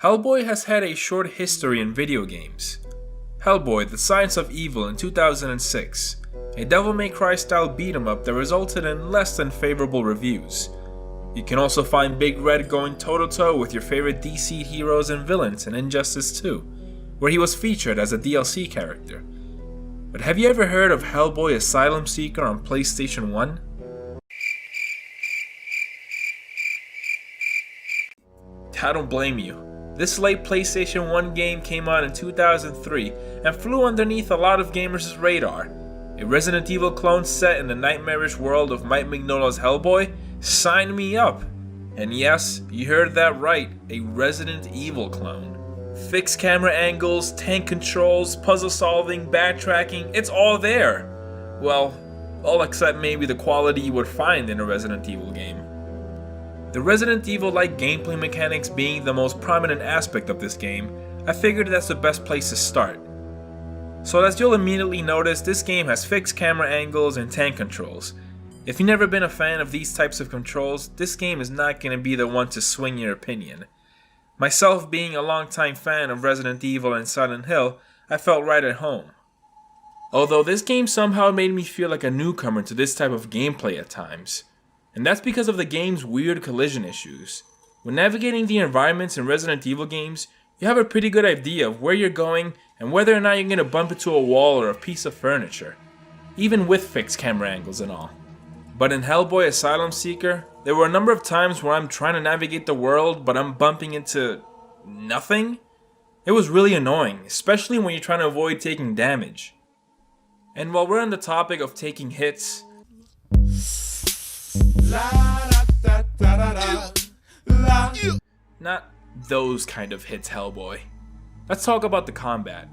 Hellboy has had a short history in video games. Hellboy: The Science of Evil in 2006, a Devil May Cry style beat 'em up that resulted in less than favorable reviews. You can also find Big Red going toe-to-toe with your favorite DC heroes and villains in Injustice 2, where he was featured as a DLC character. But have you ever heard of Hellboy Asylum Seeker on PlayStation 1? I don't blame you. This late PlayStation 1 game came out in 2003 and flew underneath a lot of gamers' radar. A Resident Evil clone set in the nightmarish world of Mike Mignola's Hellboy? Sign me up! And yes, you heard that right, a Resident Evil clone. Fixed camera angles, tank controls, puzzle solving, backtracking, it's all there! Well, all except maybe the quality you would find in a Resident Evil game. The Resident Evil-like gameplay mechanics being the most prominent aspect of this game, I figured that's the best place to start. So as you'll immediately notice, this game has fixed camera angles and tank controls. If you've never been a fan of these types of controls, this game is not going to be the one to swing your opinion. Myself being a longtime fan of Resident Evil and Silent Hill, I felt right at home. Although this game somehow made me feel like a newcomer to this type of gameplay at times. And that's because of the game's weird collision issues. When navigating the environments in Resident Evil games, you have a pretty good idea of where you're going and whether or not you're going to bump into a wall or a piece of furniture, even with fixed camera angles and all. But in Hellboy Asylum Seeker, there were a number of times where I'm trying to navigate the world but I'm bumping into nothing. It was really annoying, especially when you're trying to avoid taking damage. And while we're on the topic of taking hits, not those kind of hits, Hellboy. Let's talk about the combat.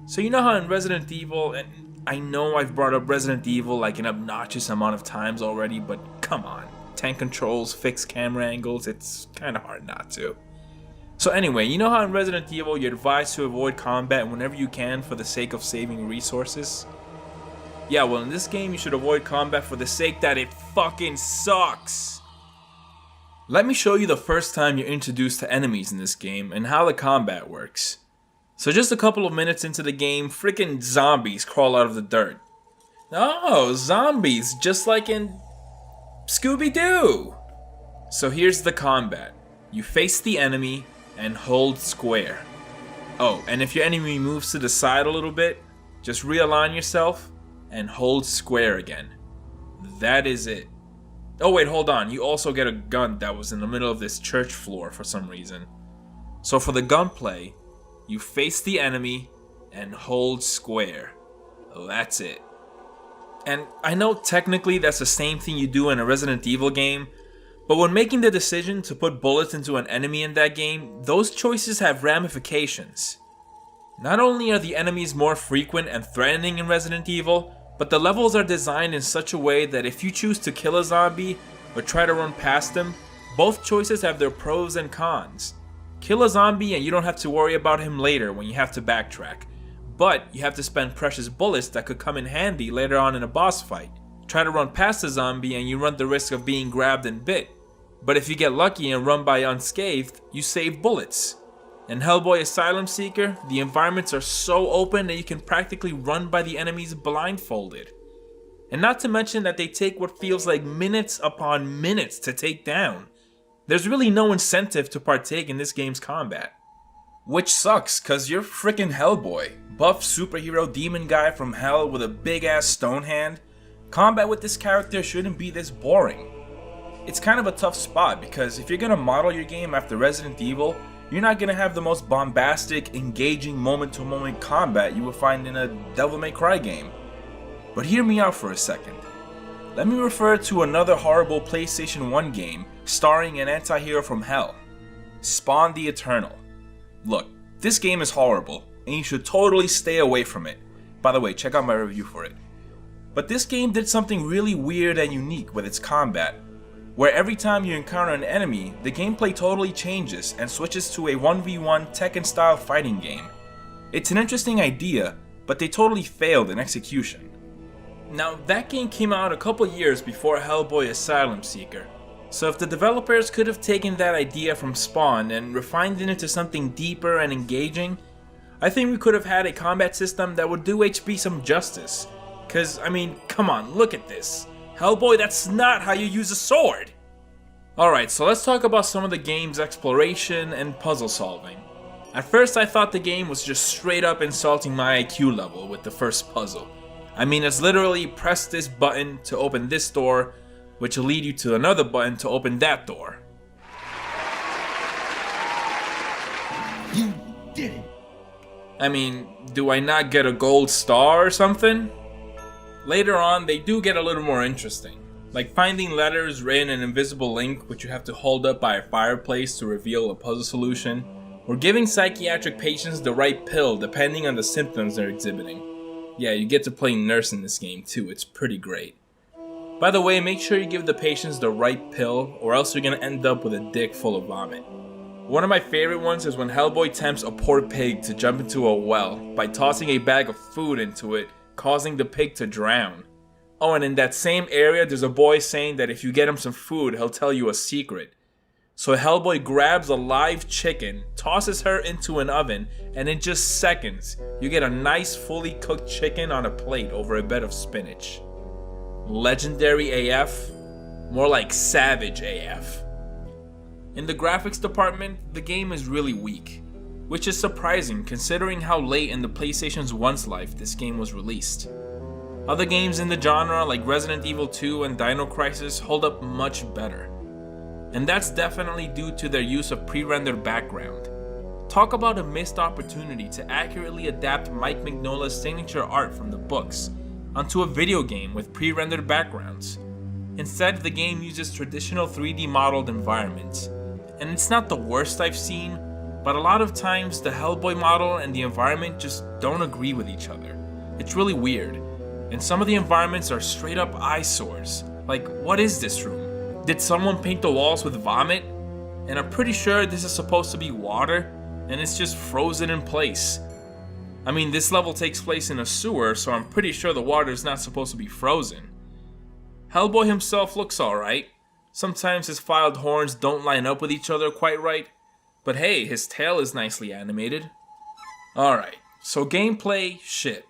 So you know how in Resident Evil, and I know I've brought up Resident Evil like an obnoxious amount of times already, but come on. Tank controls, fixed camera angles, it's kinda hard not to. So anyway, you know how in Resident Evil you're advised to avoid combat whenever you can for the sake of saving resources? Yeah, well in this game you should avoid combat for the sake that it fucking sucks. Let me show you the first time you're introduced to enemies in this game and how the combat works. So just a couple of minutes into the game, freaking zombies crawl out of the dirt. Oh, zombies, just like in Scooby-Doo! So here's the combat. You face the enemy and hold square. Oh, and if your enemy moves to the side a little bit, just realign yourself and hold square again. That is it. Oh wait, hold on, you also get a gun that was in the middle of this church floor for some reason. So for the gunplay, you face the enemy and hold square. That's it. And I know technically that's the same thing you do in a Resident Evil game, but when making the decision to put bullets into an enemy in that game, those choices have ramifications. Not only are the enemies more frequent and threatening in Resident Evil, but the levels are designed in such a way that if you choose to kill a zombie or try to run past them, both choices have their pros and cons. Kill a zombie and you don't have to worry about him later when you have to backtrack, but you have to spend precious bullets that could come in handy later on in a boss fight. Try to run past a zombie and you run the risk of being grabbed and bit, but if you get lucky and run by unscathed, you save bullets. In Hellboy Asylum Seeker, the environments are so open that you can practically run by the enemies blindfolded. And not to mention that they take what feels like minutes upon minutes to take down. There's really no incentive to partake in this game's combat. Which sucks, cause you're frickin' Hellboy, buff superhero demon guy from hell with a big ass stone hand. Combat with this character shouldn't be this boring. It's kind of a tough spot because if you're gonna model your game after Resident Evil, you're not gonna have the most bombastic, engaging moment-to-moment combat you will find in a Devil May Cry game. But hear me out for a second. Let me refer to another horrible PlayStation 1 game starring an anti-hero from hell, Spawn the Eternal. Look, this game is horrible, and you should totally stay away from it. By the way, check out my review for it. But this game did something really weird and unique with its combat, where every time you encounter an enemy, the gameplay totally changes and switches to a 1v1 Tekken-style fighting game. It's an interesting idea, but they totally failed in execution. Now, that game came out a couple years before Hellboy Asylum Seeker, So if the developers could have taken that idea from Spawn and refined it into something deeper and engaging, I think we could have had a combat system that would do HB some justice. Cause, I mean, come on, look at this. Hellboy, that's not how you use a sword! Alright, so let's talk about some of the game's exploration and puzzle solving. At first I thought the game was just straight up insulting my IQ level with the first puzzle. I mean, it's literally press this button to open this door, which will lead you to another button to open that door. You did it! I mean, do I not get a gold star or something? Later on, they do get a little more interesting. Like finding letters written in invisible ink which you have to hold up by a fireplace to reveal a puzzle solution, or giving psychiatric patients the right pill depending on the symptoms they're exhibiting. Yeah, you get to play nurse in this game too, it's pretty great. By the way, make sure you give the patients the right pill or else you're gonna end up with a dick full of vomit. One of my favorite ones is when Hellboy tempts a poor pig to jump into a well by tossing a bag of food into it, causing the pig to drown. Oh, and in that same area, there's a boy saying that if you get him some food, he'll tell you a secret. So Hellboy grabs a live chicken, tosses her into an oven, and in just seconds, you get a nice fully cooked chicken on a plate over a bed of spinach. Legendary AF? More like savage AF. In the graphics department, the game is really weak, which is surprising considering how late in the PlayStation's once life this game was released. Other games in the genre like Resident Evil 2 and Dino Crisis hold up much better. And that's definitely due to their use of pre-rendered background. Talk about a missed opportunity to accurately adapt Mike Mignola's signature art from the books onto a video game with pre-rendered backgrounds. Instead, the game uses traditional 3D modeled environments. And it's not the worst I've seen, but a lot of times the Hellboy model and the environment just don't agree with each other. It's really weird. And some of the environments are straight up eyesores. Like, what is this room? Did someone paint the walls with vomit? And I'm pretty sure this is supposed to be water, and it's just frozen in place. I mean, this level takes place in a sewer, so I'm pretty sure the water is not supposed to be frozen. Hellboy himself looks alright. Sometimes his filed horns don't line up with each other quite right, but hey, his tail is nicely animated. Alright, so gameplay, shit.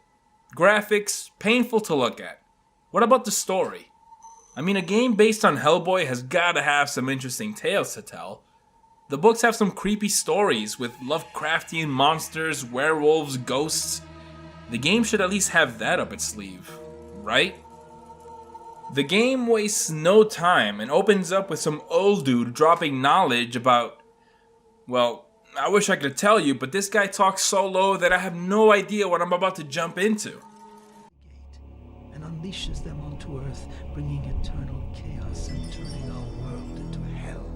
Graphics, painful to look at. What about the story? I mean, a game based on Hellboy has gotta have some interesting tales to tell. The books have some creepy stories with Lovecraftian monsters, werewolves, ghosts. The game should at least have that up its sleeve, right? The game wastes no time and opens up with some old dude dropping knowledge about... Well, I wish I could tell you, but this guy talks so low that I have no idea what I'm about to jump into. And unleashes them onto Earth, bringing eternal chaos and turning our world into hell.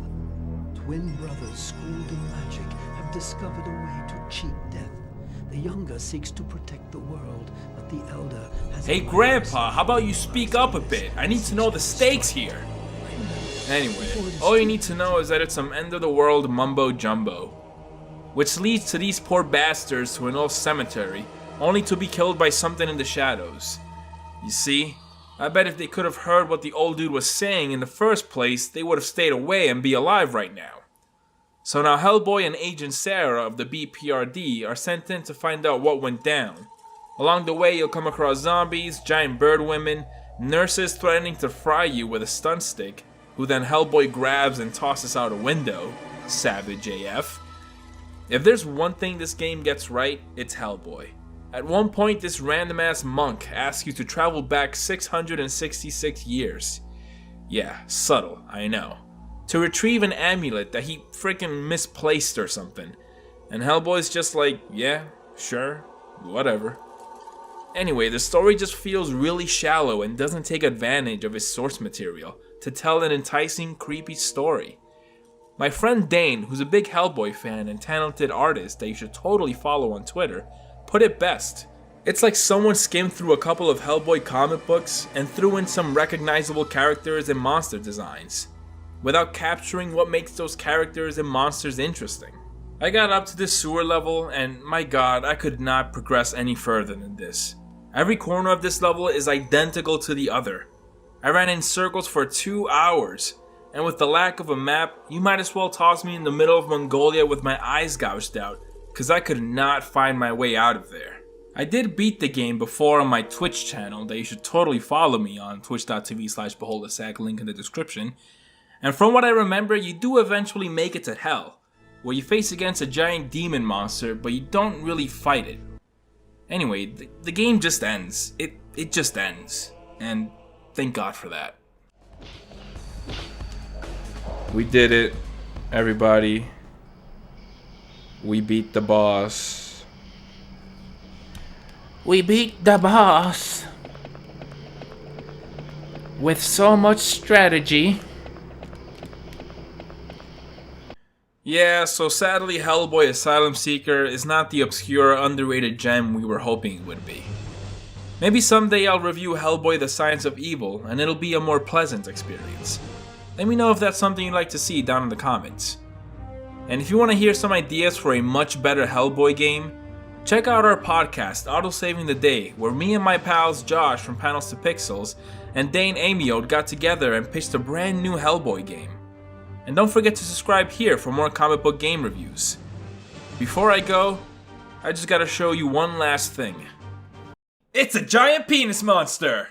Twin brothers schooled in magic have discovered a way to cheat death. The younger seeks to protect the world, but the elder has... Hey Grandpa, how about you speak up a bit? I need to know the stakes here. Anyway, all you need to know is that it's some end-of-the-world mumbo-jumbo. Which leads to these poor bastards to an old cemetery, only to be killed by something in the shadows. You see, I bet if they could have heard what the old dude was saying in the first place, they would have stayed away and be alive right now. So now Hellboy and Agent Sarah of the BPRD are sent in to find out what went down. Along the way, you'll come across zombies, giant bird women, nurses threatening to fry you with a stun stick, who then Hellboy grabs and tosses out a window. Savage AF. If there's one thing this game gets right, it's Hellboy. At one point, this random ass monk asks you to travel back 666 years. Yeah, subtle, I know. To retrieve an amulet that he freaking misplaced or something. And Hellboy's just like, yeah, sure, whatever. Anyway, the story just feels really shallow and doesn't take advantage of its source material to tell an enticing, creepy story. My friend Dane, who's a big Hellboy fan and talented artist that you should totally follow on Twitter, put it best. It's like someone skimmed through a couple of Hellboy comic books and threw in some recognizable characters and monster designs, without capturing what makes those characters and monsters interesting. I got up to this sewer level and my god, I could not progress any further than this. Every corner of this level is identical to the other. I ran in circles for 2 hours, And with the lack of a map, you might as well toss me in the middle of Mongolia with my eyes gouged out, cause I could not find my way out of there. I did beat the game before on my Twitch channel that you should totally follow me on, twitch.tv/beholdasack, link in the description. And from what I remember, you do eventually make it to Hell, where you face against a giant demon monster, but you don't really fight it. Anyway, the game just ends. It just ends. And thank God for that. We did it, everybody. We beat the boss. We beat the boss. With so much strategy. Yeah, so sadly Hellboy Asylum Seeker is not the obscure, underrated gem we were hoping it would be. Maybe someday I'll review Hellboy the Science of Evil, and it'll be a more pleasant experience. Let me know if that's something you'd like to see down in the comments. And if you want to hear some ideas for a much better Hellboy game, check out our podcast, Autosaving the Day, where me and my pals Josh from Panels to Pixels and Dane Amiot got together and pitched a brand new Hellboy game. And don't forget to subscribe here for more comic book game reviews. Before I go, I just gotta show you one last thing. It's a giant penis monster!